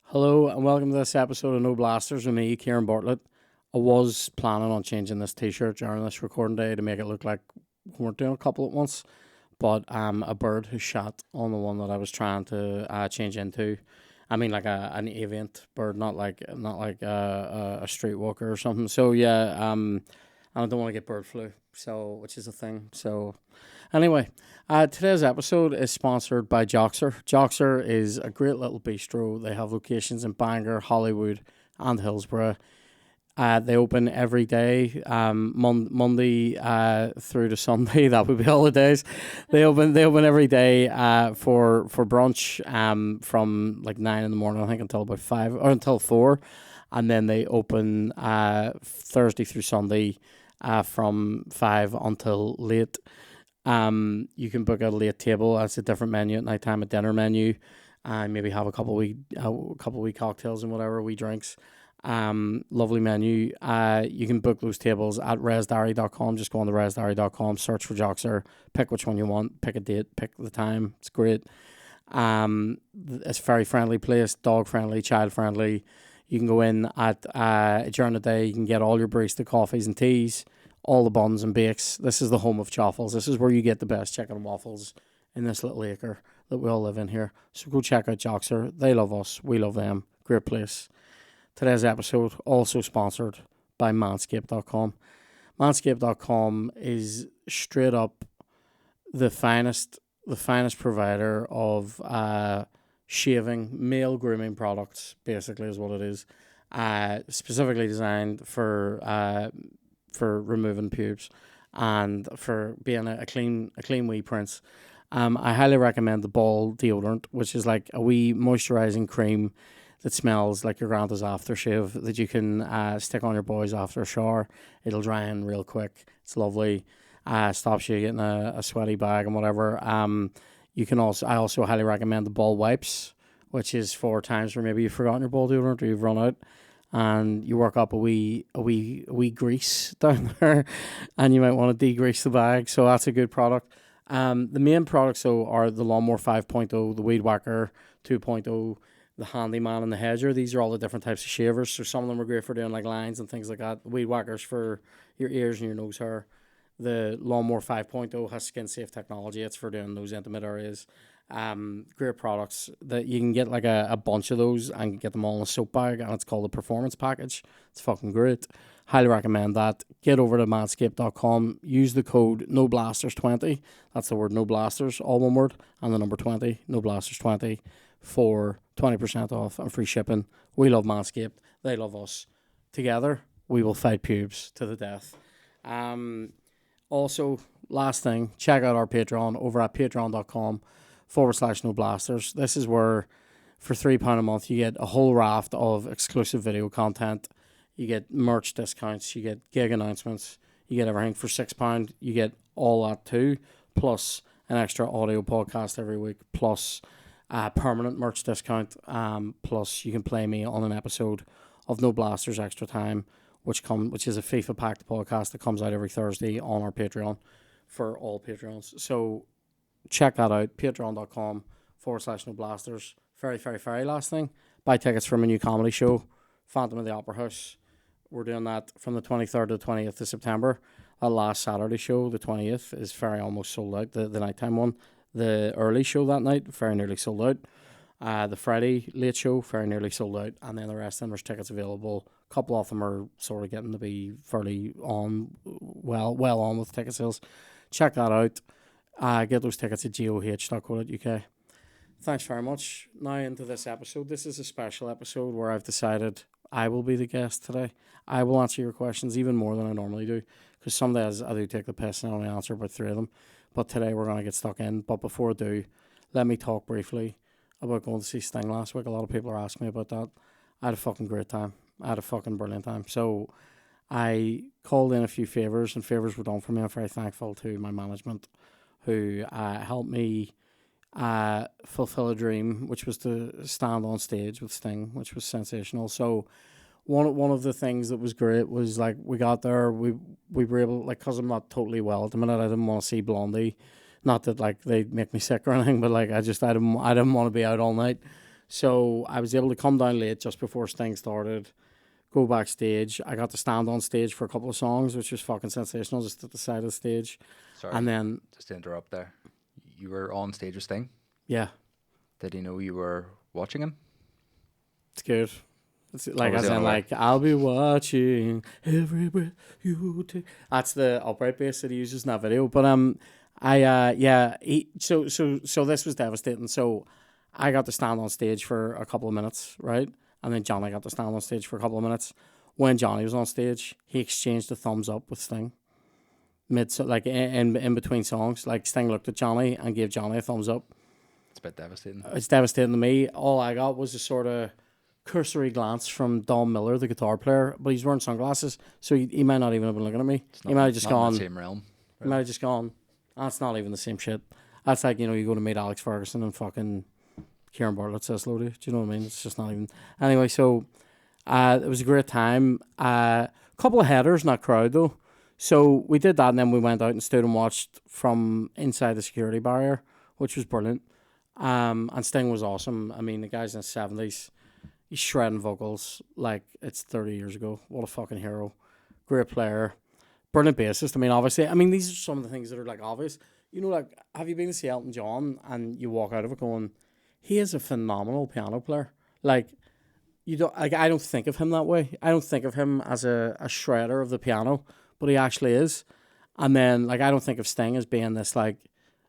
Hello and welcome to this episode of No Blasters with me, Kieran Bartlett. I was planning on changing this t-shirt during this recording day to make it look like we weren't doing a couple at once, but a bird has shot on the one that I was trying to change into. I mean, like an avian bird, not like a street walker or something. So yeah, I don't want to get bird flu, so which is a thing. So anyway, today's episode is sponsored by Joxer. Joxer is a great little bistro. They have locations in Bangor, Hollywood, and Hillsborough. They open every day, Monday through to Sunday. That would be all the days. They open every day for brunch from like 9 in the morning, I think, until about 5 or until 4, and then they open Thursday through Sunday from 5 until late. You can book a late table. That's a different menu at night time, a dinner menu, and maybe have a couple wee cocktails and whatever wee drinks. Lovely menu. You can book those tables at resdiary.com. Just go on to resdiary.com, search for Joxer, pick which one you want, pick a date, pick the time. It's great. It's a very friendly place, dog friendly, child friendly. You can go in at during the day. You can get all your barista coffees and teas, all the buns and bakes. This is the home of chaffles. This is where you get the best chicken and waffles in this little acre that we all live in here. So go check out Joxer. They love us. We love them. Great place. Today's episode also sponsored by Manscaped.com. Manscaped.com is straight up the finest provider of shaving, male grooming products, basically is what it is. Specifically designed for removing pubes and for being a clean wee prince. I highly recommend the ball deodorant, which is like a wee moisturizing cream that smells like your grandpa's aftershave that you can stick on your boys after a shower. It'll dry in real quick. It's lovely. Stops you getting a sweaty bag and whatever. I also highly recommend the ball wipes, which is for times where maybe you've forgotten your ball deodorant or you've run out and you work up a wee grease down there and you might want to degrease the bag. So that's a good product. The main products though are the Lawnmower 5.0, the Weed Whacker 2.0, the Handyman and the Hedger. These are all the different types of shavers. So some of them are great for doing like lines and things like that. The Weed Whackers for your ears and your nose hair. The Lawnmower 5.0 has skin safe technology. It's for doing those intimate areas. Great products that you can get like a bunch of those and get them all in a soap bag, and it's called the Performance Package. It's fucking great. Highly recommend that. Get over to manscaped.com. Use the code NOBLASTERS20. That's the word No Blasters, all one word, and the number 20, NOBLASTERS20, for 20% off and free shipping. We love Manscaped. They love us. Together, we will fight pubes to the death. Also, last thing, check out our Patreon over at patreon.com/NoBlasters. This is where, for £3 a month, you get a whole raft of exclusive video content. You get merch discounts, you get gig announcements, you get everything. For £6, you get all that too, plus an extra audio podcast every week, plus a permanent merch discount, plus you can play me on an episode of No Blasters Extra Time, which is a FIFA packed podcast that comes out every Thursday on our Patreon for all Patreons. So check that out, patreon.com/No Blasters. Very, very, very last thing, buy tickets for my new comedy show, Phantom of the Opera House. We're doing that from the 23rd to the 20th of September. Our last Saturday show, the 20th, is very almost sold out, the nighttime one. The early show that night, very nearly sold out. The Friday late show, very nearly sold out. And then the rest of them, there's tickets available. A couple of them are sort of getting to be fairly well on with ticket sales. Check that out. Get those tickets at goh.co.uk. Thanks very much. Now into this episode. This is a special episode where I've decided I will be the guest today. I will answer your questions even more than I normally do, because some days I do take the piss and I only answer about 3 of them. But today we're going to get stuck in. But before I do, let me talk briefly about going to see Sting last week. A lot of people are asking me about that. I had a fucking great time. I had a fucking brilliant time. So I called in a few favours, and favours were done for me. I'm very thankful to my management who helped me fulfill a dream, which was to stand on stage with Sting, which was sensational. So one of the things that was great was, like, we got there, we were able, like, because I'm not totally well at the minute, I didn't want to see Blondie. Not that, like, they'd make me sick or anything, but, like, I didn't want to be out all night. So I was able to come down late just before Sting started, go backstage. I got to stand on stage for a couple of songs, which was fucking sensational, just at the side of the stage. And Sorry, then, just to interrupt there. You were on stage with Sting. yeah, Did he know you were watching him, it's good. It's or like, was he as in, unaware? like, I'll be watching every breath you take. That's the upright bass that he uses in that video. But yeah, so this was devastating. So I got to stand on stage for a couple of minutes, right? And then Johnny got to stand on stage for a couple of minutes. When Johnny was on stage, he exchanged a thumbs up with Sting like in between songs. Like, Sting looked at Johnny and gave Johnny a thumbs up. It's a bit devastating. It's devastating to me. All I got was a sort of cursory glance from Don Miller, the guitar player, but he's wearing sunglasses, so he might not even have been looking at me. It's He not might have just not in the gone. same realm, He might really. have just gone. That's not even the same shit. That's like, you go to meet Alex Ferguson and fucking Kieran Bartlett says hello to you. Do you know what I mean? It's just not even. Anyway, so it was a great time. A couple of headers in that crowd though. So we did that, and then we went out and stood and watched from inside the security barrier, which was brilliant. And Sting was awesome. I mean, the guy's in his 70s. He's shredding vocals like it's 30 years ago. What a fucking hero. Great player. Brilliant bassist. I mean, obviously, these are some of the things that are like obvious. Like, have you been to see Elton John and you walk out of it going, he is a phenomenal piano player? Like, you don't, like, I don't think of him that way. I don't think of him as a shredder of the piano, but he actually is. And then, like, I don't think of Sting as being this, like,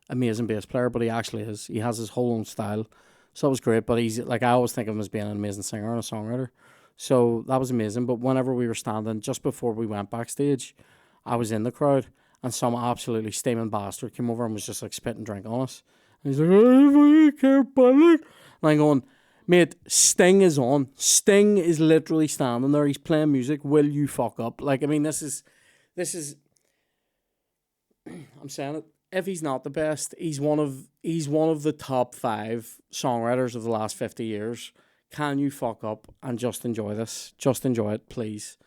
amazing bass player, but he actually is. He has his whole own style. So it was great, but he's like, I always think of him as being an amazing singer and a songwriter. So that was amazing. But whenever we were standing, just before we went backstage, I was in the crowd, and some absolutely steaming bastard came over and was just like spitting drink on us. And he's like, "I care about it." And I'm going, mate, Sting is on. Sting is literally standing there. He's playing music. Will you fuck up? Like, this is. I'm saying it. If he's not the best, he's one of the top 5 songwriters of the last 50 years. Can you fuck up and just enjoy this? Just enjoy it, please.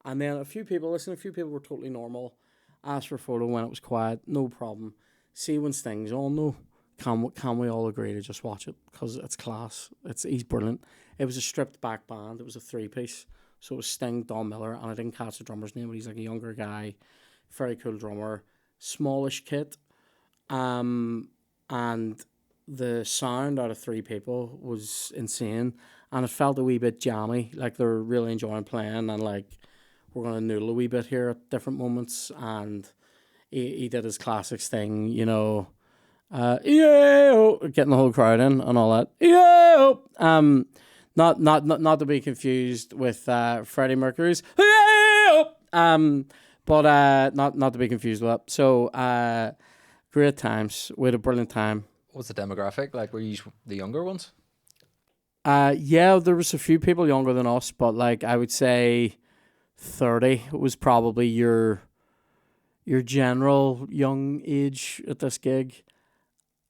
And then a few people were totally normal. Asked for a photo when it was quiet, no problem. See, when Sting's on though, can we all agree to just watch it because it's class. He's brilliant. It was a stripped back band. It was a 3-piece. So it was Sting, Don Miller, and I didn't catch the drummer's name, but he's like a younger guy, very cool drummer, smallish kit. And the sound out of 3 people was insane, and it felt a wee bit jammy. Like, they're really enjoying playing, and like, we're gonna noodle a wee bit here at different moments. And he did his classics thing, yeah, getting the whole crowd in and all that. Yeah, not to be confused with Freddie Mercury's. Yeah, but not to be confused with that. So great times. We had a brilliant time. What's the demographic like? Were you the younger ones? Yeah, there was a few people younger than us, but like, I would say 30 was probably your general young age at this gig.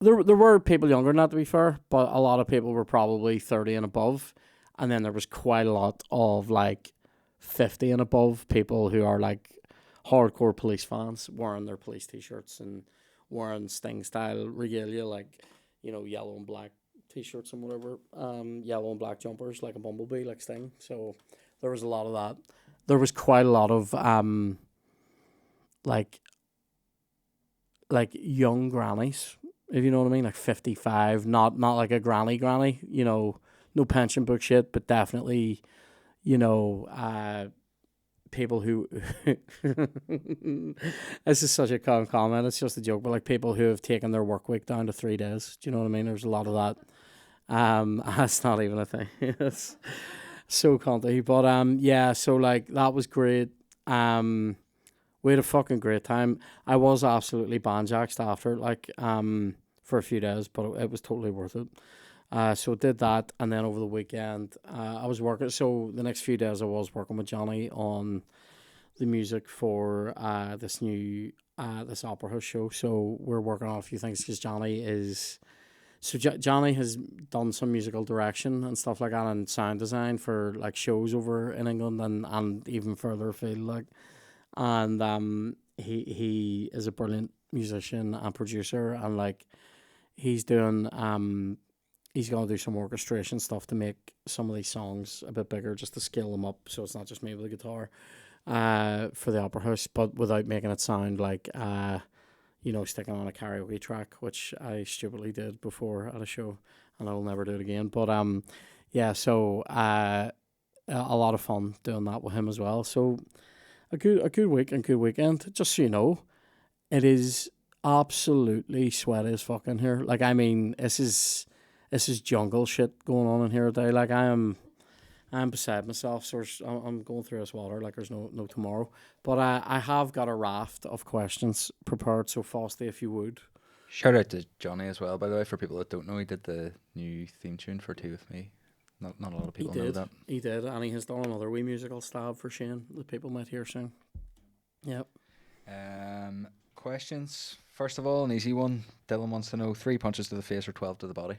There were people younger than that, to be fair, but a lot of people were probably 30 and above. And then there was quite a lot of like 50 and above people who are like hardcore Police fans, wearing their Police t-shirts and wearing Sting style regalia, like, yellow and black t-shirts and whatever, yellow and black jumpers like a bumblebee, like Sting. So there was a lot of that. There was quite a lot of like young grannies, if you know what I mean, like 55, not like a granny, no pension book shit, but definitely, people who this is such a common comment, it's just a joke, but like people who have taken their work week down to 3 days. Do you know what I mean? There's a lot of that. That's not even a thing. It's so conty. But yeah, so like, that was great. We had a fucking great time. I was absolutely banjaxed after, like, for a few days, but it was totally worth it. So did that, and then over the weekend, I was working. So the next few days, I was working with Johnny on the music for this opera house show. So we're working on a few things because Johnny has done some musical direction and stuff like that, and sound design for like shows over in England and even further afield, like. And he is a brilliant musician and producer, and like, he's doing he's going to do some orchestration stuff to make some of these songs a bit bigger, just to scale them up, so it's not just me with a guitar, for the opera house, but without making it sound like sticking on a karaoke track, which I stupidly did before at a show, and I will never do it again. But yeah, so a lot of fun doing that with him as well. So a good week and good weekend. Just so you know, it is absolutely sweaty as fuck in here. Like, I mean, this is jungle shit going on in here today. Like, I'm beside myself. So I'm going through this water like there's no tomorrow. But I have got a raft of questions prepared. So Frosty, if you would. Shout out to Johnny as well, by the way, for people that don't know, he did the new theme tune for Tea With Me. Not a lot of people know that. He did, and he has done another wee musical stab for Shane that people might hear soon. Yep. Questions. First of all, an easy one. Dylan wants to know 3 punches to the face or 12 to the body.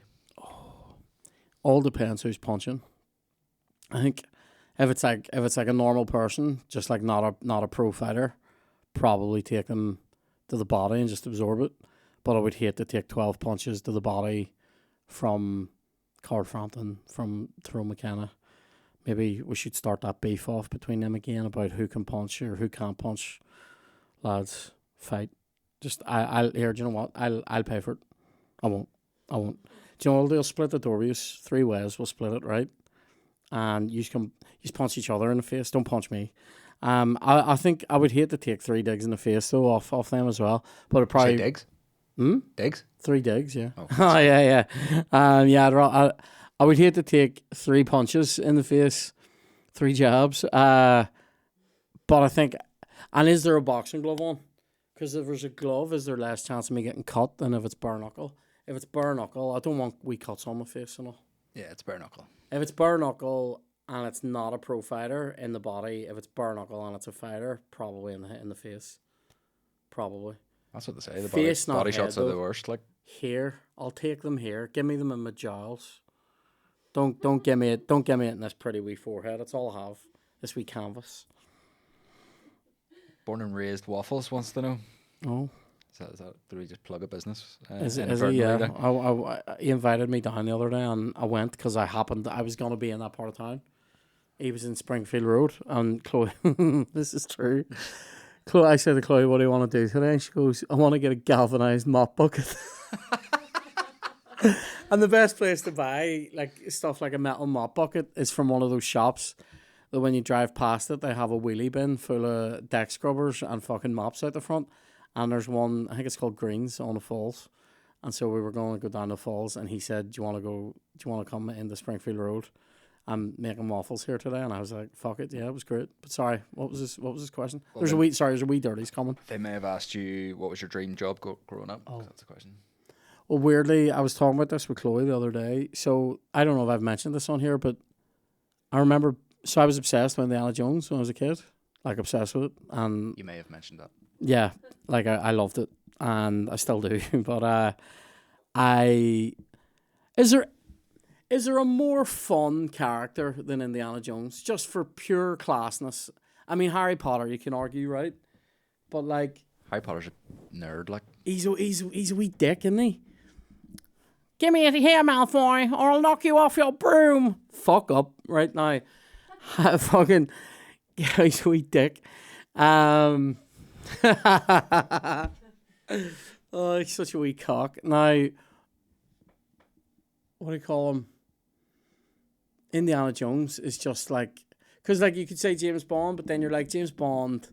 All depends who's punching. I think if it's like a normal person, just like not a pro fighter, probably take them to the body and just absorb it. But I would hate to take 12 punches to the body from Carl Frampton, from Tyrone McKenna. Maybe we should start that beef off between them again about who can punch or who can't punch. Lads, fight. Just I'll here. Do you know what? I'll pay for it. I won't. Do you know what? They'll split the door with you 3 ways. We'll split it, right? And you just punch each other in the face. Don't punch me. I think I would hate to take 3 digs in the face though off them as well. But it probably Say digs. Digs. 3 digs, yeah. Oh, Oh yeah. Yeah. I would hate to take 3 punches in the face, 3 jabs. But I think, and is there a boxing glove on? Because if there's a glove, is there less chance of me getting cut than if it's bare knuckle? If it's bare knuckle, I don't want wee cuts on my face, you know. Yeah, it's bare knuckle. If it's bare knuckle and it's not a pro fighter in the body, if it's bare knuckle and it's a fighter, probably in the face. Probably. That's what they say. The Face, not body head, shots are the though. worst. Like, Here, I'll take them here. Give me them in my jowls. Don't give me it. Don't give me it in this pretty wee forehead. That's all I have. This wee canvas. born and raised Waffles wants to know. Oh. Is that do we just plug a business? Is it? Yeah. He invited me down the other day and I went because I was going to be in that part of town. He was in Springfield Road and Chloe, this is true. I said to Chloe, what do you want to do today? And she goes, I want to get a galvanized mop bucket. And the best place to buy like stuff like a metal mop bucket is from one of those shops that when you drive past it, they have a wheelie bin full of deck scrubbers and fucking mops out the front. And there's one, I think it's called Greens on the Falls. And so we were going to go down the falls and he said, do you want to come into Springfield Road? I'm making waffles here today. And I was like, fuck it. Yeah, it was great. But sorry, what was this question? Well, there's a wee dirties coming. They may have asked you what was your dream job growing up. Oh. That's the question. Well, weirdly, I was talking about this with Chloe the other day. So I don't know if I've mentioned this on here, but I remember, so I was obsessed with Indiana Jones when I was a kid. Like obsessed with it. And You may have mentioned that. yeah, like I loved it and I still do. But is there a more fun character than Indiana Jones? Just for pure classness. I mean, Harry Potter, you can argue, right? But like, Harry Potter's a nerd. Like, he's a wee dick, isn't he? Give me it here, Malfoy, or I'll knock you off your broom. Fuck up right now. Fucking, yeah, he's a wee dick. Oh, he's such a wee cock. Now, what do you call him? Indiana Jones is just like, because like you could say James Bond, but then you're like, James Bond,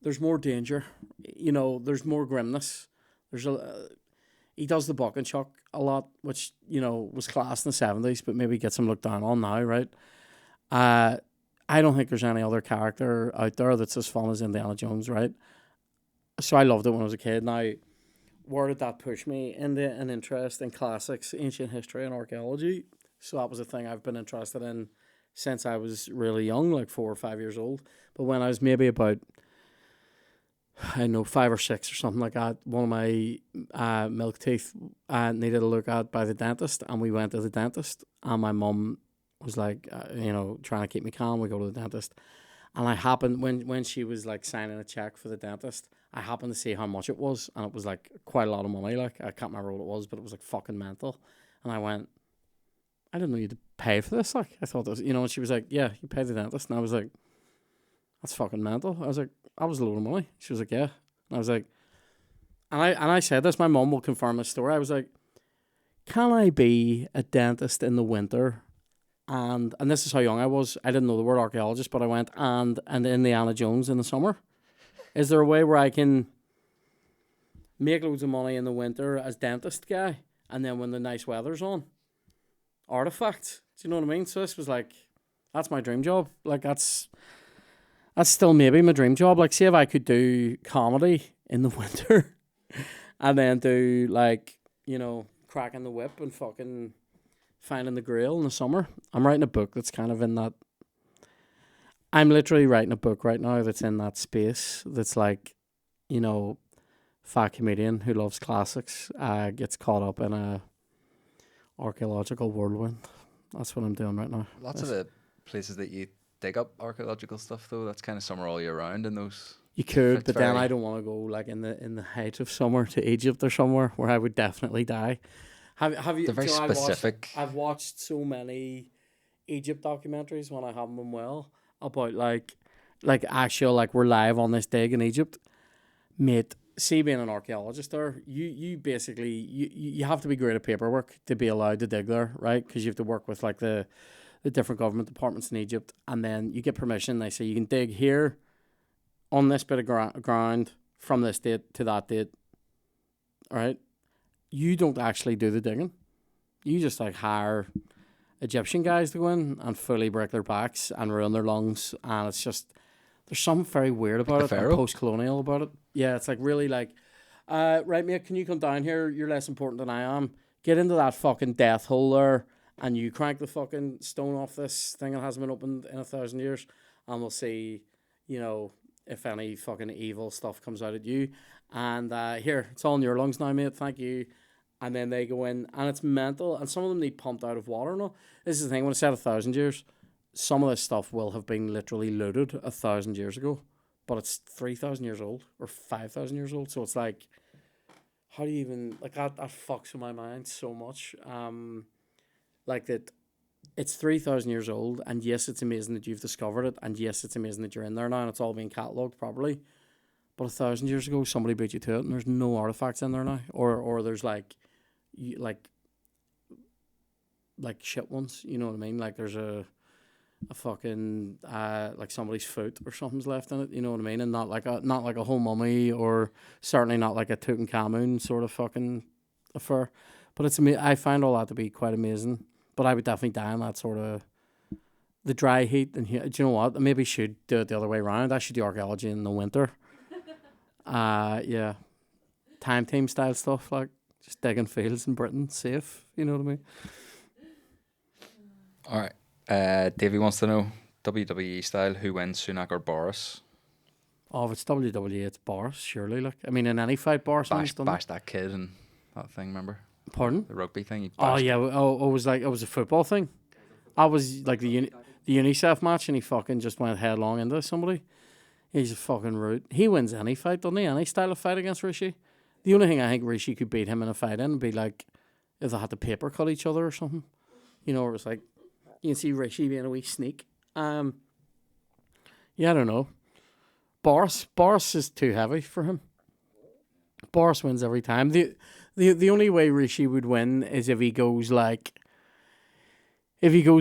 there's more danger. You know, there's more grimness. He does the buck and chuck a lot, which, you know, was class in the 70s, but maybe gets him looked down on now, right? I don't think there's any other character out there that's as fun as Indiana Jones, right? So I loved it when I was a kid. Now, where did that push me? Into an interest in classics, ancient history, and archaeology. So that was a thing I've been interested in since I was really young, like 4 or 5 years old. But when I was maybe about, I don't know, 5 or 6 or something like that, one of my milk teeth needed a look at by the dentist, and we went to the dentist, and my mum was like, trying to keep me calm. We go to the dentist, and I happened when she was like signing a check for the dentist, I happened to see how much it was, and it was like quite a lot of money. Like I can't remember what it was, but it was like fucking mental. And I went, I didn't know you had to pay for this. Like, I thought this, and she was like, yeah, you pay the dentist. And I was like, that's fucking mental. I was like, that was a load of money. She was like, yeah. And I was like, and I said this, my mum will confirm this story. I was like, can I be a dentist in the winter? And this is how young I was. I didn't know the word archaeologist, but I went and Indiana Jones in the summer. Is there a way where I can make loads of money in the winter as dentist guy, and then when the nice weather's on, artifact? Do you know what I mean? So this was like, that's my dream job. Like that's still maybe my dream job. Like, see if I could do comedy in the winter, and then do like, cracking the whip and fucking finding the grail in the summer. I'm writing a book that's kind of in that. I'm literally writing a book right now that's in that space. That's like, fat comedian who loves classics gets caught up in a archaeological whirlwind. That's what I'm doing right now. Lots of the places that you dig up archaeological stuff, though, that's kind of summer all year round in those. You could, but then I don't want to go like in the height of summer to Egypt or somewhere where I would definitely die. Have you? They're very specific. I've watched so many Egypt documentaries when I have them well about like actual like we're live on this dig in Egypt, mate. See, being an archaeologist there, you basically you have to be great at paperwork to be allowed to dig there, right? Because you have to work with like the different government departments in Egypt, and then you get permission. They say you can dig here on this bit of ground from this date to that date, all right? You don't actually do the digging. You just like hire Egyptian guys to go in and fully break their backs and ruin their lungs, and it's just there's something very weird about it and post-colonial about it. Yeah, it's like really like, right, mate, can you come down here? You're less important than I am. Get into that fucking death hole there, and you crank the fucking stone off this thing that hasn't been opened in 1,000 years, and we'll see, if any fucking evil stuff comes out at you. And here, it's all in your lungs now, mate. Thank you. And then they go in, and it's mental. And some of them need pumped out of water. No, this is the thing. When I said 1,000 years, some of this stuff will have been literally looted 1,000 years ago, but it's 3,000 years old or 5,000 years old. So it's like, how do you even like that? That fucks with my mind so much. Like that. It's 3,000 years old, and yes, it's amazing that you've discovered it, and yes, it's amazing that you're in there now, and it's all being catalogued properly. But 1,000 years ago, somebody beat you to it, and there's no artifacts in there now, or there's like shit ones. You know what I mean? Like there's a fucking like somebody's foot or something's left in it. You know what I mean? And not like a whole mummy, or certainly not like a Tutankhamun sort of fucking affair. But it's I find all that to be quite amazing. But I would definitely die in that sort of the dry heat. And do you know what? I maybe should do it the other way around. I should do archaeology in the winter. Yeah, time team style stuff, like just digging fields in Britain, safe. You know what I mean? All right. Davey wants to know WWE style, who wins, Sunak or Boris? Oh, if it's WWE, it's Boris, surely. Like, I mean, in any fight, Boris wins, doesn't bash that kid and that thing. Remember? Pardon? The rugby thing. Oh yeah. Oh, it was a football thing. I was like the UNICEF match, and he fucking just went headlong into somebody. He's a fucking rude. He wins any fight, doesn't he? Any style of fight against Rishi. The only thing I think Rishi could beat him in a fight in would be like if they had to paper cut each other or something. It was like you can see Rishi being a wee sneak. Yeah, I don't know. Boris is too heavy for him. Boris wins every time. The only way Rishi would win is if he goes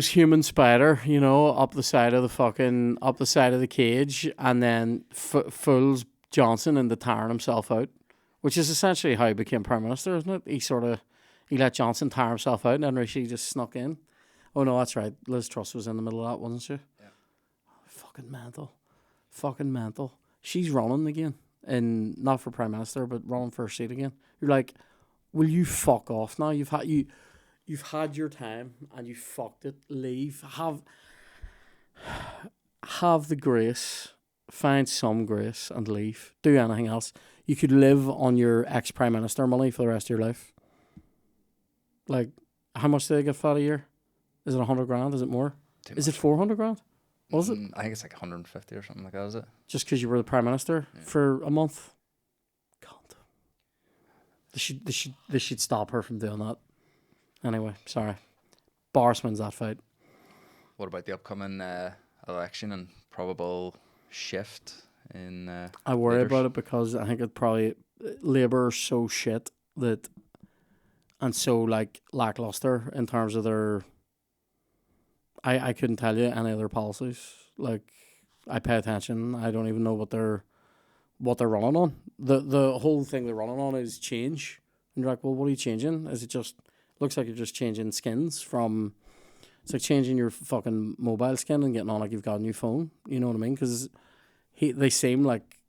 human spider, up the side of the cage, and then fools Johnson into tiring himself out, which is essentially how he became Prime Minister, isn't it? He let Johnson tire himself out, and then Rishi just snuck in. Oh no, that's right. Liz Truss was in the middle of that, wasn't she? Yeah. Fucking mental. She's running again, and not for Prime Minister, but running for a seat again. You're like, will you fuck off now? You've had your time and you fucked it. Leave. Have the grace. Find some grace and leave. Do anything else. You could live on your ex-Prime Minister money for the rest of your life. Like, how much do they get for a year? Is it 100 grand? Is it more? Is it 400 grand? Was it? I think it's like 150 or something like that, is it? Just because you were the Prime Minister for a month? God. They should stop her from doing that. Anyway, sorry. Boris wins that fight. What about the upcoming election and probable shift in I worry leaders? about it because I think it probably Labour are so shit that and so like lackluster in terms of their. I couldn't tell you any of their policies. Like I pay attention. I don't even know what they're running on. The whole thing they're running on is change. And you're like, well, what are you changing? Is it just looks like you're just changing skins from. It's like changing your fucking mobile skin and getting on like you've got a new phone. You know what I mean? Because they seem like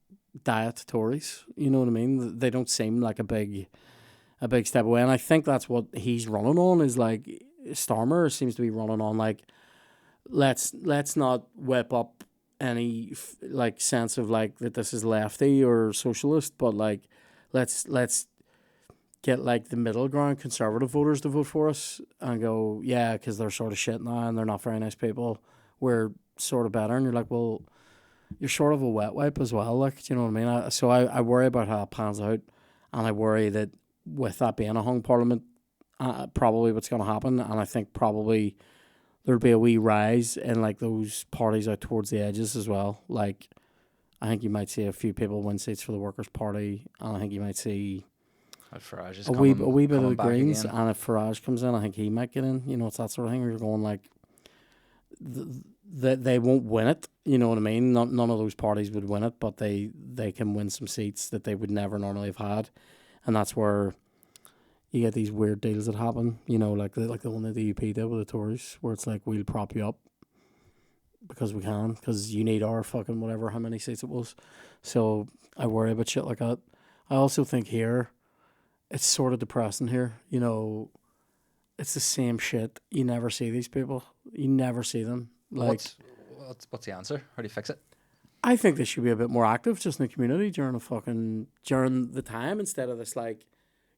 diet Tories. You know what I mean? They don't seem like a big step away. And I think that's what he's running on. Is like Starmer seems to be running on like let's not whip up any like sense of like that this is lefty or socialist, but like let's get like the middle ground conservative voters to vote for us and go, yeah, because they're sort of shit now and they're not very nice people. We're sort of better. And you're like, well, you're sort of a wet wipe as well. Like, do you know what I mean? So I worry about how it pans out. And I worry that with that being a hung parliament, probably what's going to happen. And I think probably there'll be a wee rise in like those parties out towards the edges as well. Like, I think you might see a few people win seats for the Workers' Party. And I think you might see Farage is a wee bit of the back Greens, again. and if Farage comes in, I think he might get in. You know, it's that sort of thing where you're going like, they won't win it. You know what I mean? None of those parties would win it, but they can win some seats that they would never normally have had, and that's where you get these weird deals that happen. You know, like the one that the UP did with the Tories, where it's like we'll prop you up because we can, because you need our fucking whatever how many seats it was. So I worry about shit like that. I also think here. It's sort of depressing here. You know, it's the same shit. You never see these people. You never see them. Like, what's the answer? How do you fix it? I think they should be a bit more active just in the community during the time instead of this like,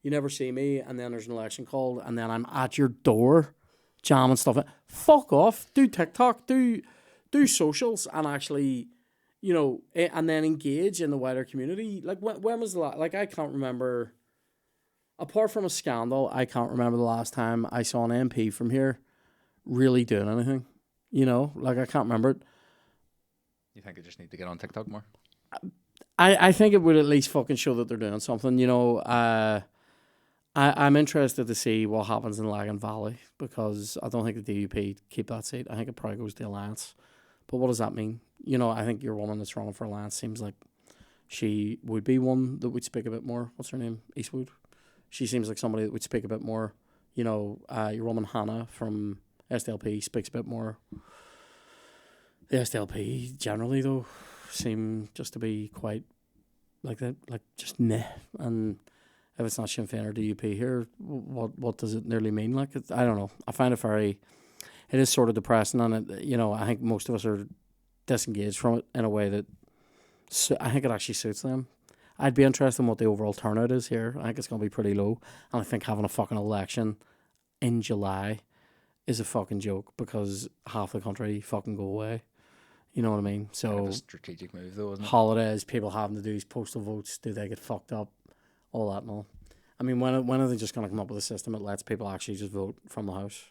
you never see me and then there's an election called and then I'm at your door jamming stuff. Fuck off. Do TikTok. Do socials and actually, you know, and then engage in the wider community. Like when was the last? Like I can't remember. Apart from a scandal, I can't remember the last time I saw an MP from here really doing anything. You know, like I can't remember it. You think they just need to get on TikTok more? I think it would at least fucking show that they're doing something. You know, I'm interested to see what happens in Lagan Valley because I don't think the DUP keep that seat. I think it probably goes to Alliance. But what does that mean? You know, I think your woman that's running for Alliance seems like she would be one that would speak a bit more. What's her name? Eastwood. She seems like somebody that would speak a bit more. You know, your woman Hannah from SDLP speaks a bit more. The SDLP generally, though, seem just to be quite like that, like just meh. And if it's not Sinn Féin or DUP here, what does it nearly mean? Like, I don't know. I find it it is sort of depressing, and it, you know, I think most of us are disengaged from it in a way that I think it actually suits them. I'd be interested in what the overall turnout is here. I think it's going to be pretty low. And I think having a fucking election in July is a fucking joke because half the country fucking go away. You know what I mean? So kind of a strategic move though, isn't it? Holidays, people having to do these postal votes, do they get fucked up? All that and all. I mean, when are they just going to come up with a system that lets people actually just vote from the house?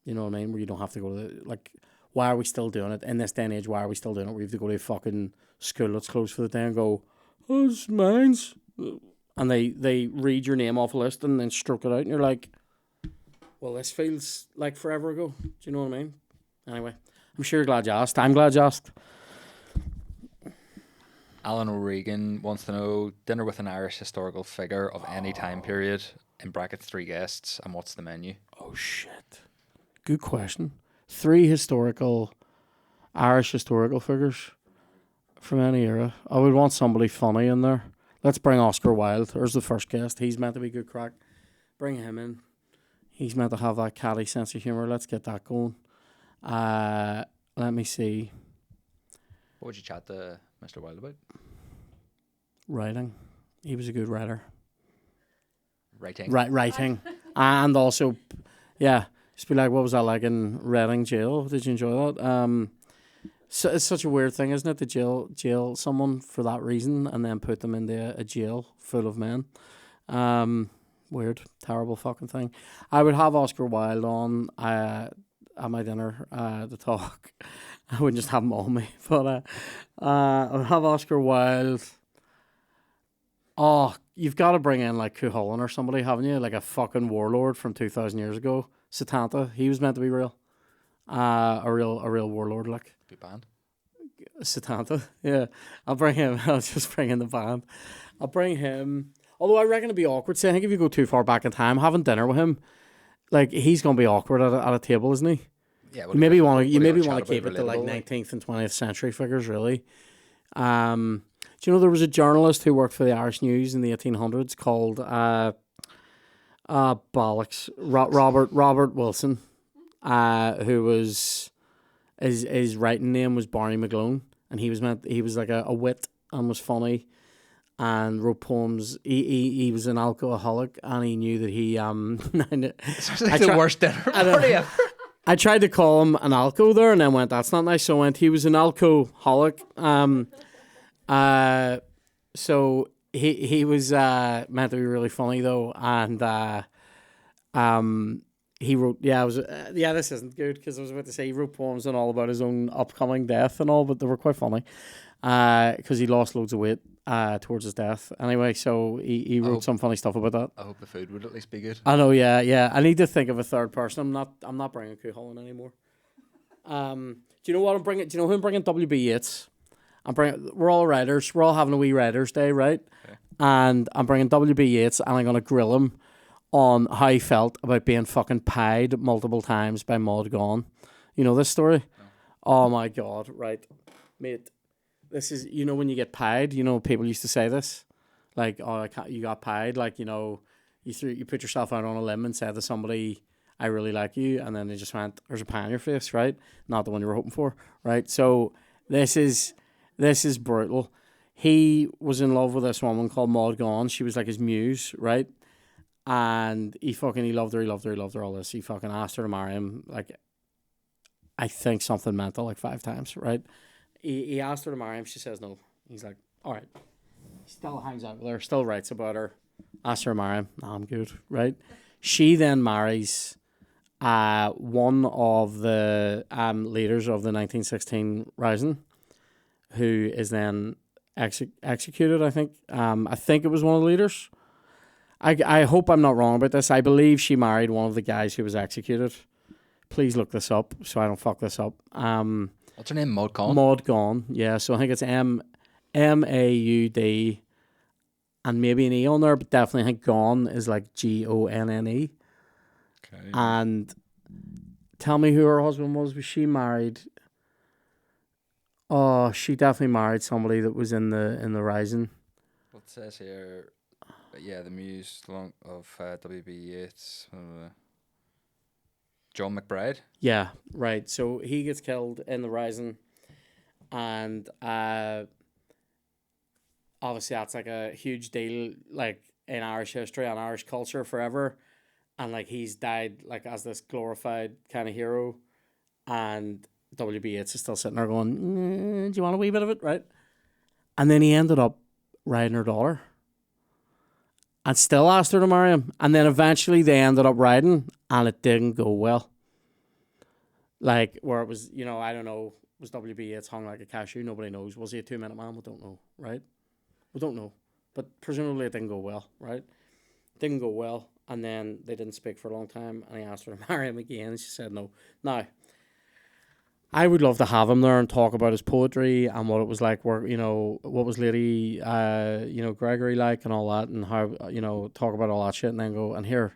You know what I mean? Where you don't have to go to like, why are we still doing it? In this day and age, why are we still doing it? Where you have to go to a fucking school that's closed for the day and go, oh, it's mine's. And they read your name off a list and then stroke it out and you're like, well, this feels like forever ago. Do you know what I mean? Anyway, I'm sure you're glad you asked. I'm glad you asked. Alan O'Regan wants to know dinner with an Irish historical figure of any time period, in brackets 3 guests, and what's the menu? Oh, shit. Good question. 3 Irish historical figures from any era. I would want somebody funny in there. Let's bring Oscar Wilde. There's the first guest. He's meant to be good crack. Bring him in. He's meant to have that catty sense of humour. Let's get that going. Let me see. What would you chat to Mr. Wilde about? Writing. He was a good writer. Writing. Writing. And also, yeah, just be like, what was that like in Reading jail? Did you enjoy that? So it's such a weird thing, isn't it, to jail someone for that reason and then put them into a jail full of men. Weird, terrible fucking thing. I would have Oscar Wilde on at my dinner to talk. I wouldn't just have him on me, but I would have Oscar Wilde. Oh, you've got to bring in like Cuchulainn or somebody, haven't you? Like a fucking warlord from 2,000 years ago. Satanta, he was meant to be real. A real warlord, like Be banned. Satanta. Yeah, I'll bring him. I'll just bring in the band. I'll bring him. Although I reckon it'd be awkward. See, I think if you go too far back in time, having dinner with him, like he's gonna be awkward at a table, isn't he? Yeah. You maybe want to chat keep about it to like relatable, 19th and 20th century figures, really. Do you know there was a journalist who worked for the Irish News in the 1800s called bollocks Robert Wilson, who was his writing name was Barney McGlone, and he was like a wit and was funny, and wrote poems. He was an alcoholic, and he knew that he Sounds like the worst dinner party ever. I tried to call him an alco there, and then went, that's not nice. So I went, he was an alcoholic. So he was meant to be really funny though, and he wrote, this isn't good because I was about to say he wrote poems and all about his own upcoming death and all, but they were quite funny because he lost loads of weight towards his death. Anyway, so he wrote some funny stuff about that. I hope the food would at least be good. I know, yeah. I need to think of a third person. I'm not bringing Cuchulainn anymore. Do you know what I'm bringing? Do you know who I'm bringing? W.B. Yeats. We're all writers. We're all having a wee writers' day, right? Okay. And I'm bringing W.B. Yeats, and I'm gonna grill him on how he felt about being fucking pied multiple times by Maud Gonne. You know this story? No. Oh my god! Right, mate. This is, you know, when you get pied. You know, people used to say this, like, "Oh, you got pied." Like, you know, you put yourself out on a limb and said to somebody, "I really like you," and then they just went, "There's a pie on your face," right? Not the one you were hoping for, right? So this is brutal. He was in love with this woman called Maud Gonne. She was like his muse, right? And he loved her, all this. He fucking asked her to marry him, like, I think something mental, like 5 times, right? He asked her to marry him. She says no. He's like, all right. Still hangs out with her, still writes about her. Asked her to marry him. No, I'm good, right? She then marries one of the leaders of the 1916 Rising, who is then executed, I think. I think it was one of the leaders. I hope I'm not wrong about this. I believe she married one of the guys who was executed. Please look this up so I don't fuck this up. What's her name? Maud Gonne? Maud Gonne, yeah. So I think it's Maud and maybe an E on there, but definitely I think Gonne is like Gonne. Okay. And tell me who her husband was. Was she married? Oh, she definitely married somebody that was in the Rising. What it says here, the muse of W.B. Yeats, John McBride. Yeah, right. So he gets killed in the Rising, and obviously that's like a huge deal, like in Irish history and Irish culture forever, and like he's died like as this glorified kind of hero, and W.B. Yeats is still sitting there going, do you want a wee bit of it, right? And then he ended up riding her daughter and still asked her to marry him. And then eventually they ended up riding, and it didn't go well. Like, where it was, you know, I don't know, was W.B. Yeats hung like a cashew? Nobody knows. Was he a 2-minute man? We don't know, right? We don't know. But presumably it didn't go well, right? Didn't go well. And then they didn't speak for a long time, and he asked her to marry him again, and she said no. Now, I would love to have him there and talk about his poetry and what it was like, what was Lady, Gregory like and all that, and how, talk about all that shit, and then go, and here,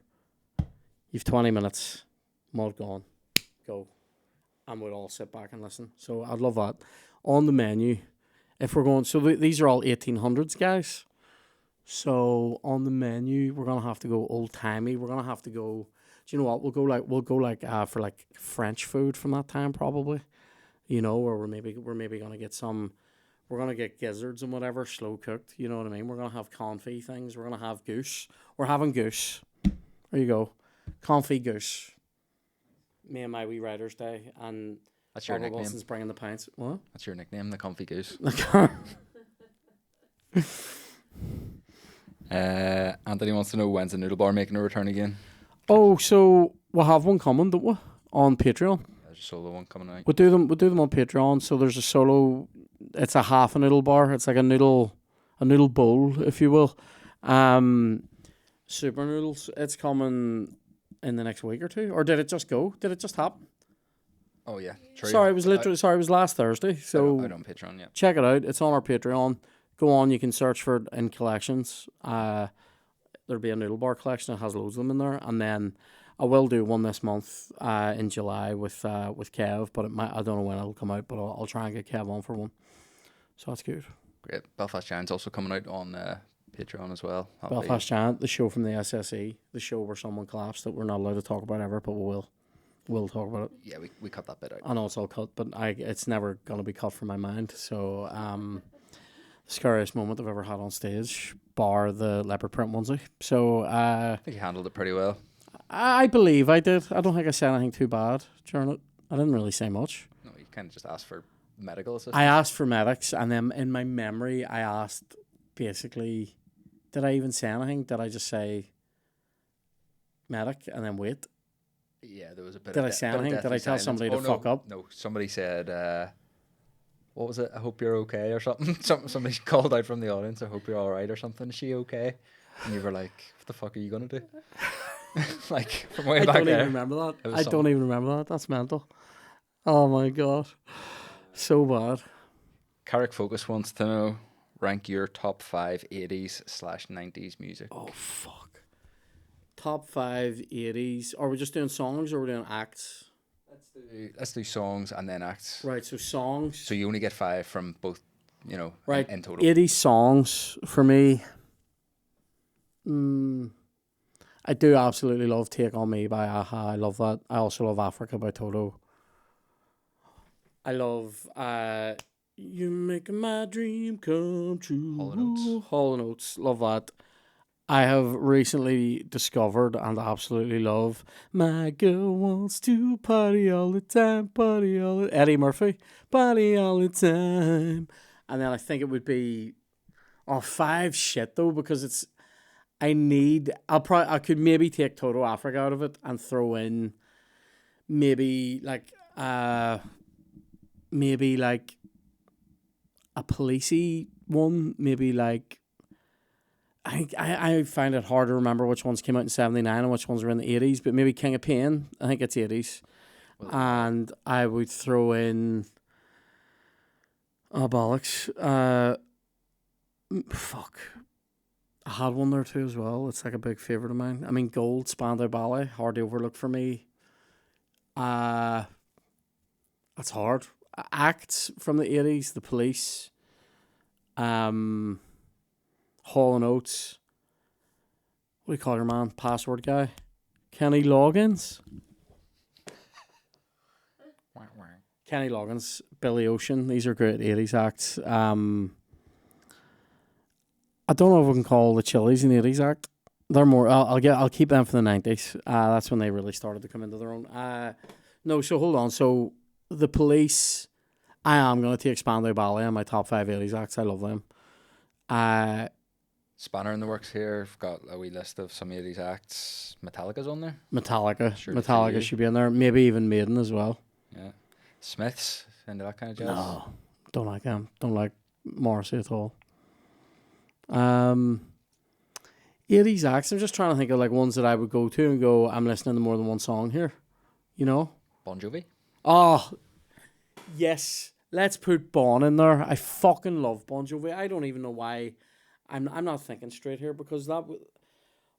you've 20 minutes, Maud Gonne, go. And we'll all sit back and listen. So I'd love that. On the menu, if we're going, so these are all 1800s, guys. So on the menu, we're going to have to go old-timey. We're going to have to go, do you know what? We'll go for like French food from that time, probably. You know, or we're maybe going to get we're going to get gizzards and whatever, slow cooked. You know what I mean? We're going to have confit things. We're going to have goose. We're having goose. There you go. Confit goose. Me and my wee writer's day. And that's your nickname. Wilson's bringing the pints. What? That's your nickname, the Comfy Goose. Anthony wants to know when's the Noodle Bar making a return again. Oh, so we'll have one coming, don't we? On Patreon. There's a solo one coming out. We'll do them on Patreon. So there's a solo. It's a half a noodle bar. It's like a noodle bowl, if you will. Super noodles. It's coming in the next week or two, or did it just go? Did it just happen? Oh yeah, true. Sorry, it was it was last Thursday. So out on Patreon, yeah. check it out. It's on our Patreon. Go on, you can search for it in collections. There'll be a noodle bar collection. It has loads of them in there, and then I will do one this month in July with Kev, but I don't know when it'll come out, but I'll try and get Kev on for one. So that's good. Great. Belfast Giant's also coming out on Patreon as well. Belfast Giant, the show from the SSE, the show where someone collapsed that we're not allowed to talk about ever, but we will. We'll talk about it. Yeah, we cut that bit out. I know it's all cut, but it's never going to be cut from my mind. So, the scariest moment I've ever had on stage, bar the leopard print onesie. So, I think you handled it pretty well. I believe I did. I don't think I said anything too bad during it. I didn't really say much. No, you kind of just asked for medical assistance. I asked for medics, and then in my memory, I asked basically, did I even say anything? Did I just say medic and then wait? Yeah, there was a bit. Did I say anything? Did I tell somebody to fuck up? No, somebody said, what was it? I hope you're okay or something. Somebody called out from the audience, I hope you're all right or something. Is she okay? And you were like, what the fuck are you going to do? Like, from way back there. I don't even remember that. I don't even remember that. That's mental. Oh my God. So bad. Carrick Focus wants to know, rank your top 5 80s/90s music. Oh, fuck. Top 5 80s. Are we just doing songs or are we doing acts? Let's do songs and then acts. Right, so songs. So you only get 5 from both, right, in total. 80 songs for me. I do absolutely love Take On Me by Aha. I love that. I also love Africa by Toto. I love You Make My Dream Come True. Hall & Oates. Love that. I have recently discovered and absolutely love My Girl Wants to Party All the Time, Eddie Murphy, Party All the Time. And then I think it would be 5 shit though, because I could maybe take Toto Africa out of it and throw in maybe like a policey one, maybe like I find it hard to remember which ones came out in 79 and which ones were in the 80s, but maybe King of Pain, I think it's 80s. Well, and I would throw in bollocks. Fuck. I had one there too as well. It's like a big favourite of mine. I mean, Gold, Spandau Ballet, hard to overlook for me. That's hard. Acts from the 80s, The Police, Hall & Oates. What do you call your man? Password guy? Kenny Loggins? Kenny Loggins, Billy Ocean. These are great 80s acts. I don't know if we can call the Chili's an 80s act. They're more. I'll keep them for the 90s. That's when they really started to come into their own. No, so hold on. So The Police, I am going to take Spandau Ballet on my top 5 80s acts. I love them. Spanner in the works here. I've got a wee list of some 80s acts. Metallica's on there. Metallica. Sure, Metallica should be in there. Maybe even Maiden as well. Yeah. Smiths, into that kind of jazz. No, don't like them. Don't like Morrissey at all. 80s acts. I'm just trying to think of like ones that I would go to and go, I'm listening to more than one song here. You know? Bon Jovi. Oh, yes. Let's put Bon in there. I fucking love Bon Jovi. I don't even know why. I'm not thinking straight here because Bon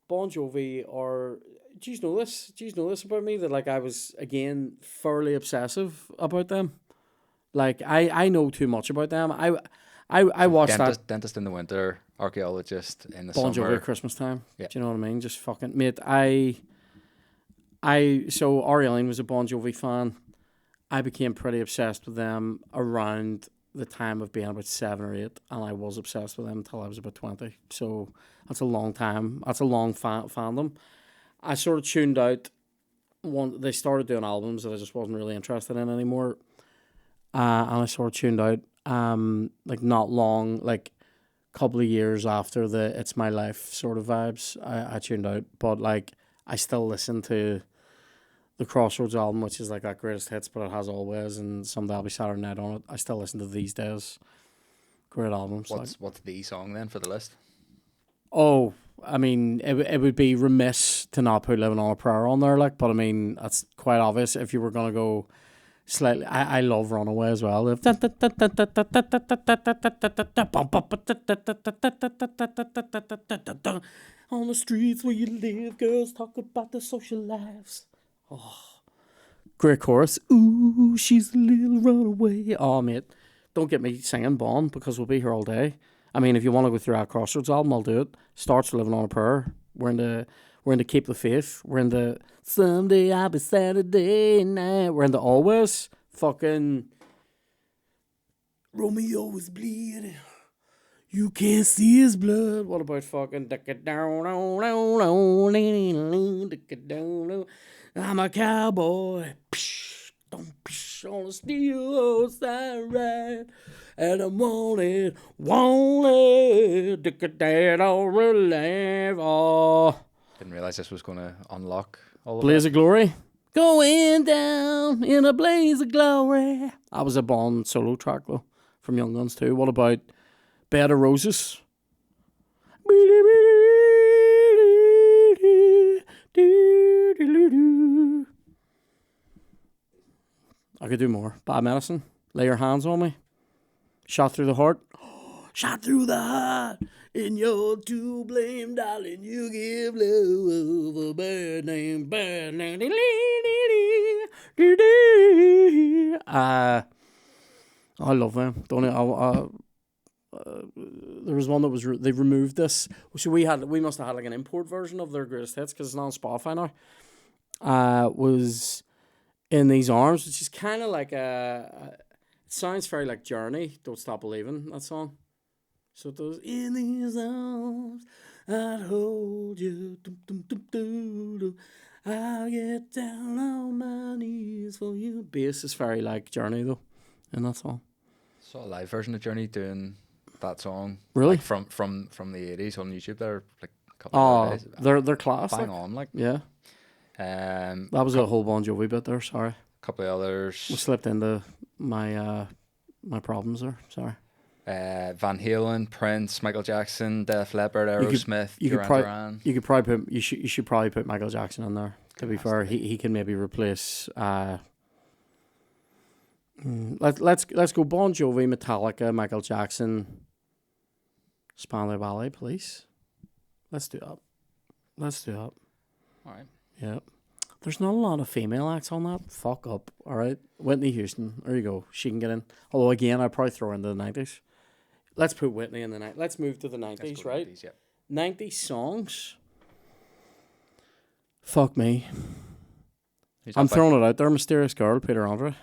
Jovi or do you know this? Do you know this about me that like I was again fairly obsessive about them? Like I know too much about them. I watched Dentist in the winter, Archaeologist in the Bon summer. Jovi at Christmas time. Yeah. Do you know what I mean? Just fucking mate. So Ari Lane was a Bon Jovi fan. I became pretty obsessed with them around the time of being about 7 or 8, and I was obsessed with them until I was about 20. So that's a long time. That's a long fandom. I sort of tuned out. They started doing albums that I just wasn't really interested in anymore, and I sort of tuned out. Like not long, like couple of years after the It's My Life sort of vibes, I tuned out. But like, I still listen to the Crossroads album, which is like that greatest hits, but it has Always and Someday I'll Be Saturday Night on it. I still listen to These Days. Great albums. What's the song then for the list? Oh, I mean, it would be remiss to not put Living on a Prayer on there, like, but I mean, that's quite obvious. If you were going to go slightly, I love Runaway as well. On the streets where you live, girls talk about their social lives. Oh, great chorus. Ooh, she's a little runaway. Oh, mate, don't get me singing Bond because we'll be here all day. I mean, if you want to go through our Crossroads album, I'll do it. Starts with Living on a Prayer. We're in the Keep the Faith. We're in the Someday I'll Be Saturday Night. We're in the Always. Fucking Romeo is bleeding. You can't see his blood. What about fucking I'm a cowboy. Don't on the steel side ride. And I'm wanted, dead or alive. Oh. Didn't realise this was going to unlock all of Blaze that. of Glory. Going down in a blaze of glory. That was a Bond solo track, though, from Young Guns, too. What about Bed of Roses? I could do more. Bad Medicine. Lay Your Hands on Me. Shot Through the Heart. Shot through the heart. And you're to blame, darling. You give love a bad name. Bad name. I love them. Don't I? There was one that was they removed this. So we must have had like an import version of their greatest hits because it's not on Spotify now. Was In These Arms, which is kind of like it sounds very like Journey. Don't Stop Believing, that song. So it does. In these arms, I'd hold you. Dum, dum, dum, dum, dum. I'll get down on my knees for you. Bass is very like Journey though, in that song. Saw a live version of Journey doing that song. Really? Like from the 80s on YouTube there, like a couple of days. They're class. Bang Like. on, like. Yeah. That was a whole Bon Jovi bit there. Sorry. A couple of others. We slipped into my my problems there. Sorry. Van Halen, Prince, Michael Jackson, Def Leppard, Aerosmith, Duran Duran. You could probably put you should probably put Michael Jackson in there. To be fair, he can maybe replace. Let's go Bon Jovi, Metallica, Michael Jackson, Spandau Ballet, please. Let's do that. All right. Yeah. There's not a lot of female acts on that. Fuck up. All right. Whitney Houston. There you go. She can get in. Although, again, I'd probably throw her into the 90s. Let's put Whitney in the 90s. Let's move to the 90s, right? 90s, yep. 90s songs. Fuck me. I'm throwing it out there. Mysterious Girl, Peter Andre.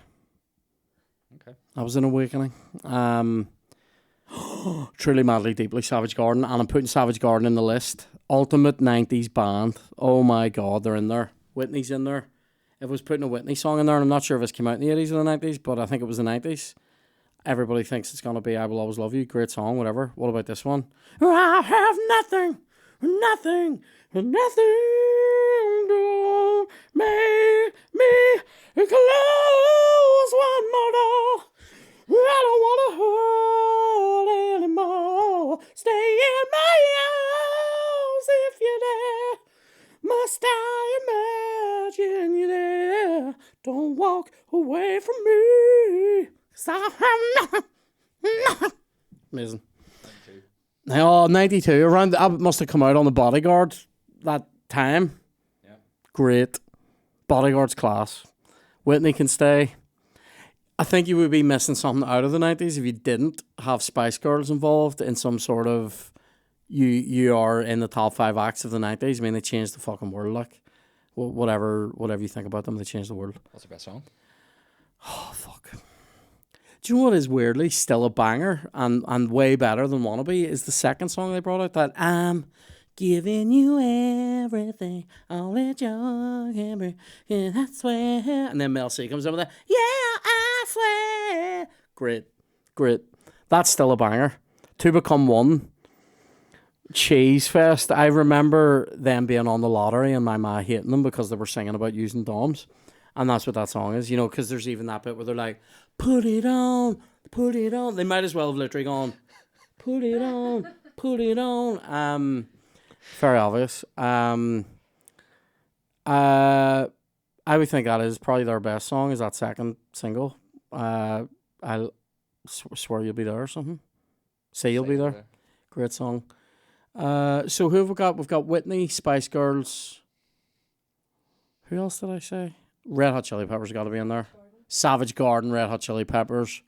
Okay. That was an awakening. Truly, Madly, Deeply, Savage Garden. And I'm putting Savage Garden in the list. Ultimate 90s band. Oh my God, they're in there. Whitney's in there. If I was putting a Whitney song in there, and I'm not sure if it's came out in the 80s or the 90s, but I think it was the 90s. Everybody thinks it's going to be I Will Always Love You. Great song, whatever. What about this one? I have nothing to make me close one more door. I don't want to hurt anymore. Stay in my house if you're there. Must I imagine you there? Don't walk away from me. 'Cause I have nothing. Amazing. 92. Around that must have come out on The Bodyguard that time. Yeah. Great. Bodyguard's class. Whitney can stay. I think you would be missing something out of the 90s if you didn't have Spice Girls involved in some sort of you are in the top 5 acts of the 90s. I mean, they changed the fucking world. Like, whatever you think about them, they changed the world. What's the best song? Oh, fuck. Do you know what is weirdly still a banger and way better than Wannabe is the second song they brought out, that I'm giving you everything, all that you can bring, and I swear. And then Mel C comes in with that, yeah, I swear. Great. That's still a banger. To Become One. Cheese Fest. I remember them being on the lottery and my ma hating them because they were singing about using DOMs. And that's what that song is, you know, because there's even that bit where they're like, put it on, put it on. They might as well have literally gone, put it on, put it on. Very obvious. Uh, I would think that is probably their best song, is that second single. I swear you'll be there or something. Say you'll be there. Great song. So who have we got? We've got Whitney, Spice Girls. Who else did I say? Red Hot Chili Peppers got to be in there. Savage Garden, Red Hot Chili Peppers.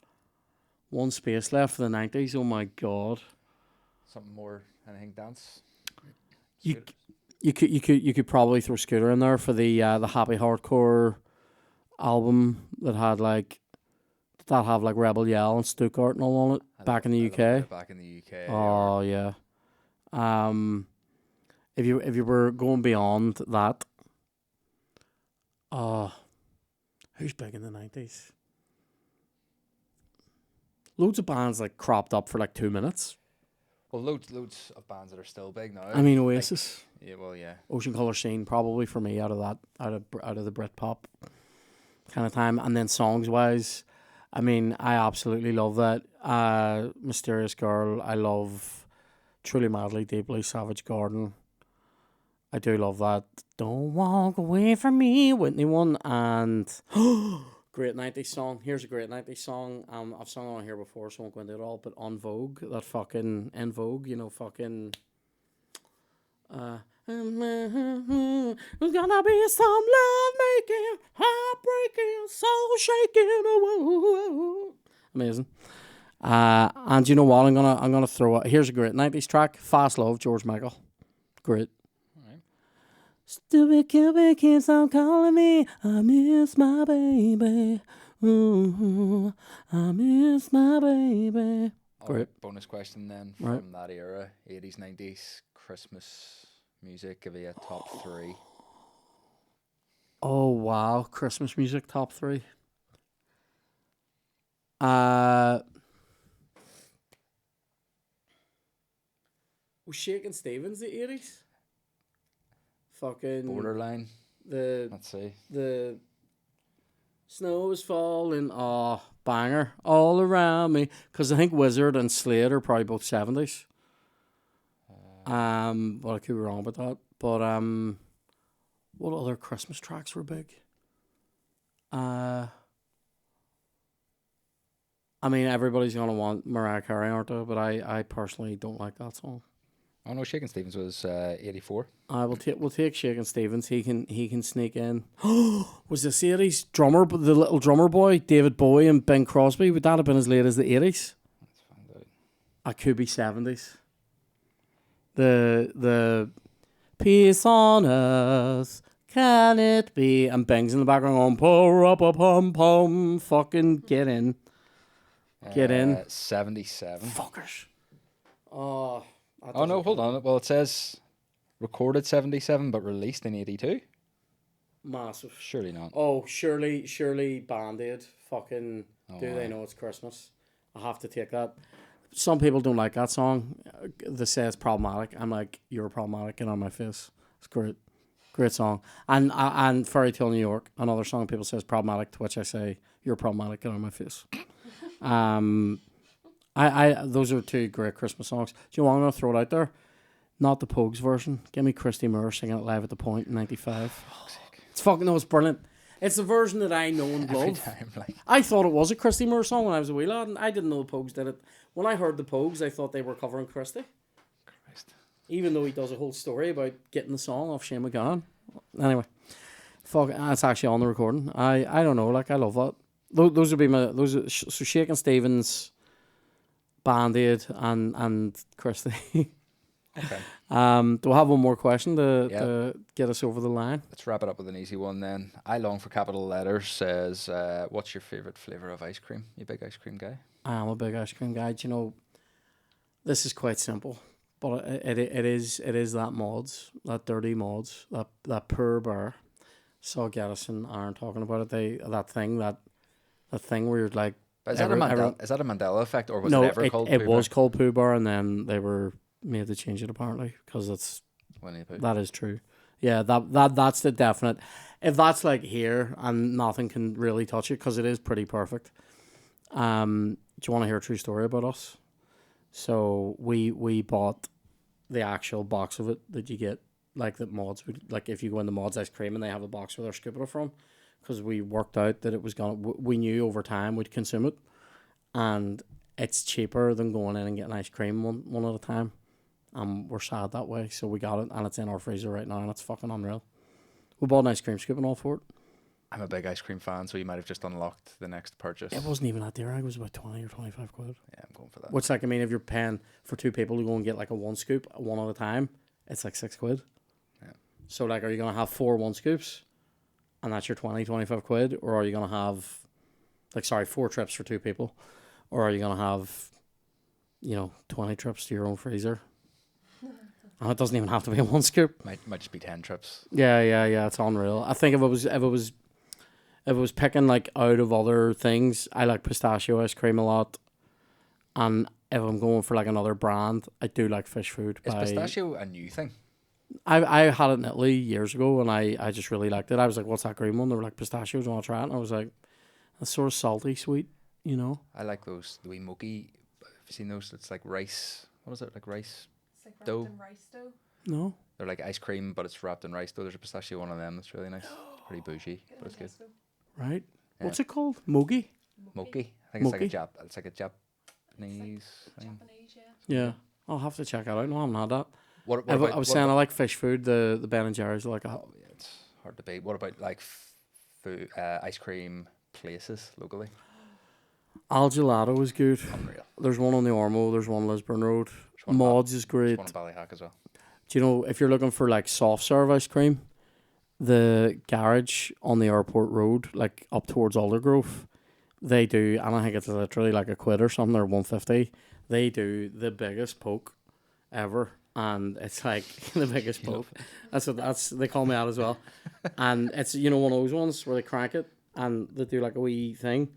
One space left for the 90s. Oh my god. Something more, anything dance. You could probably throw Scooter in there for the Happy Hardcore album that had like Rebel Yell and Stuttgart and all on it back in the UK. Back in the UK. Oh yeah. If you were going beyond that, who's big in the 90s? Loads of bands like cropped up for like 2 minutes. Well, loads of bands that are still big now. I mean, Oasis. Like, yeah, well, yeah. Ocean Colour Scene probably for me out of the Britpop kind of time, and then songs wise, I mean, I absolutely love that. Mysterious Girl. I love Truly Madly Deeply, Savage Garden. I do love that. Don't Walk Away From Me, Whitney one, and great 90s song. Here's a great 90s song. I've sung on here before, so I won't go into it all, but On Vogue, that fucking En Vogue, you know, fucking there's gonna be some love making, heartbreaking, soul shaking. Oh, amazing. And you know what? I'm gonna throw it. Here's a great 90s track. Fast Love, George Michael. Great. Alright. Stupid Cupid keeps on calling me. I miss my baby. Ooh, I miss my baby. Great. Bonus question then Right. from that era, 80s, 90s, Christmas music. Give you a top 3. Oh wow, Christmas music top 3. Was Shakin' Stevens the 80s? Fucking Borderline. the Let's see. the snow is falling. Oh, banger all around me. Because I think Wizard and Slade are probably both 70s. But I could be wrong about that. But what other Christmas tracks were big? I mean, everybody's gonna want Mariah Carey, aren't they? But I personally don't like that song. Oh no, Shakin' Stevens was 84. We'll take Shakin' Stevens. He can sneak in. Was the series drummer, the little drummer boy, David Bowie and Bing Crosby? Would that have been as late as the 80s? Let's find out. I could be 70s. The peace on earth, can it be? And Bing's in the background going, pour up a pum pum, fucking get in. Get in. 77. Fuckers. Oh. Oh no, hold on. Well, it says recorded 77, but released in 82. Massive. Surely not. Oh, surely Band-Aid. Fucking Oh, do wow. they know it's Christmas? I have to take that. Some people don't like that song. They say it's problematic. I'm like, you're problematic. Get on my face. It's great. Great song. And Fairy Tale New York, another song people say is problematic, to which I say, you're problematic. Get on my face. I those are 2 great Christmas songs. Do you know what? I'm going to throw it out there? Not the Pogues version. Give me Christy Moore singing it live at the Point in 95. It's fucking, no, it's brilliant. It's the version that I know and Every love. time, like. I thought it was a Christy Moore song when I was a wee lad, and I didn't know the Pogues did it. When I heard the Pogues, I thought they were covering Christy. Christ. Even though he does a whole story about getting the song off Shane McGowan. Anyway, fuck, it's actually on the recording. I don't know, like, I love that. Those would be my, so Shakin' Stevens, Band-Aid, and Christy. Okay. Do we have one more question to get us over the line? Let's wrap it up with an easy one then. I Long for Capital Letters says, what's your favourite flavour of ice cream? You a big ice cream guy? I'm a big ice cream guy. Do you know, this is quite simple, but it is that mods, that dirty mods, that poor bar. Saw Gaddis and Aaron talking about it. That thing where you're like, But is that a Mandela effect, or was no, it ever called it Pooh was Bear? called Pooh Bar, and then they were made to change it apparently because Winnie the Pooh. that is true. Yeah, that's the definite. If that's like here and nothing can really touch it because it is pretty perfect. Do you want to hear a true story about us? So we bought the actual box of it that you get, like that Mods would, like if you go into Mods ice cream and they have a box where they're scooping it from, because we worked out that it was gonna. We knew over time we'd consume it, and it's cheaper than going in and getting ice cream one at a time. We're sad that way, so we got it, and it's in our freezer right now, and it's fucking unreal. We bought an ice cream scoop and all for it. I'm a big ice cream fan, so you might have just unlocked the next purchase. It wasn't even that dear. It was about 20 or 25 quid. Yeah, I'm going for that. Which, like, I mean, if you're paying for two people to go and get like a one scoop, one at a time, it's like 6 quid. Yeah. So, like, are you going to have 4 one scoops, and that's your 25 quid? Or are you going to have, 4 trips for 2 people? Or are you going to have, 20 trips to your own freezer? And it doesn't even have to be a one scoop. Might just be 10 trips. Yeah. It's unreal. I think if it was picking like out of other things, I like pistachio ice cream a lot. And if I'm going for like another brand, I do like fish food. Is pistachio a new thing? I had it in Italy years ago, and I just really liked it. I was like, "What's that green one?" They were like, "Pistachios, want to try it?" And I was like, "It's sort of salty, sweet, I like those, the wee mochi. Have you seen those? It's like rice. What is it? Like rice It's like dough. wrapped in rice dough. No. They're like ice cream, but it's wrapped in rice dough. There's a pistachio one of them that's really nice. It's pretty bougie, Get but it's in good. Tesco. Right. Yeah. What's it called? Mogi? Mochi. I think it's Mochi? like a Japanese thing. Japanese, yeah. Yeah. I'll have to check it out. No, I haven't had that. What I about, was what saying I about- like fish food. The Ben and Jerry's are like that. Oh, yeah, it's hard to beat. What about like food, ice cream places locally? Al Gelato is good. Unreal. There's one on the Ormo. There's one Lisburn Road. There's one in Mods is There's great. one in Ballyhack as well. Do you know, if you're looking for like soft serve ice cream, the garage on the airport road, like up towards Aldergrove, they do, and I think it's literally like a quid or something, or 150. They do the biggest poke ever, and it's like the biggest poke. That's they call me out as well. And it's one of those ones where they crank it and they do like a wee thing.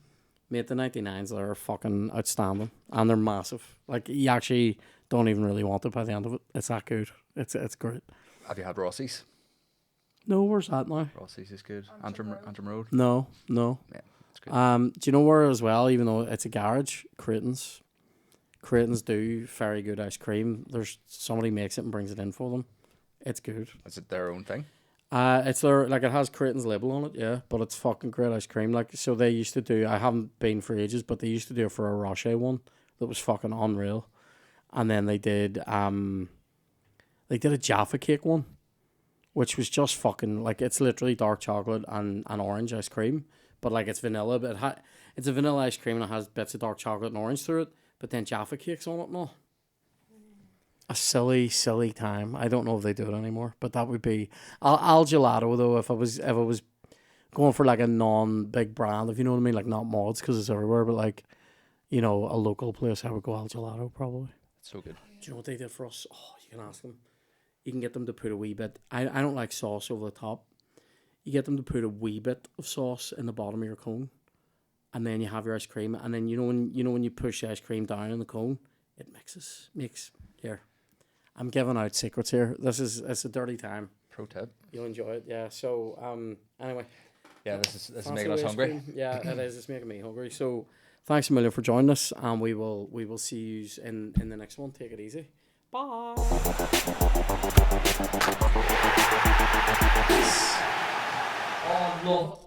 Mate, the 99s they're fucking outstanding, and they're massive. Like you actually don't even really want it by the end of it. It's that good. It's great. Have you had Rossi's? No, where's that now? Rossi's is good. Antrim Antrim Road. No. Yeah, it's good. Do you know where as well? Even though it's a garage, Creighton's do very good ice cream. There's somebody makes it and brings it in for them. It's good. Is it their own thing? It's their it has Creighton's label on it, yeah, but it's fucking great ice cream. Like so, they used to do. I haven't been for ages, but they used to do it for a Rocher one that was fucking unreal, and then they did a Jaffa cake one, which was just fucking like it's literally dark chocolate and orange ice cream, but like it's vanilla, but it's a vanilla ice cream and it has bits of dark chocolate and orange through it, but then Jaffa cake's on it and all. A silly time. I don't know if they do it anymore, but that would be Al Gelato though. If I was going for like a non big brand, if you know what I mean, like not Mods because it's everywhere, but like a local place, I would go Al Gelato probably. It's so good. Do you know what they did for us? Oh, you can ask them. You can get them to put a wee bit. I don't like sauce over the top. You get them to put a wee bit of sauce in the bottom of your cone, and then you have your ice cream. And then when you push the ice cream down in the cone, it makes here. I'm giving out secrets here. It's a dirty time. Pro tip. You'll enjoy it, yeah. So anyway. Yeah, this is fancy making us ice hungry. cream. Yeah, it is. It's making me hungry. So thanks a million for joining us, and we will see you in the next one. Take it easy. Bye. Oh no.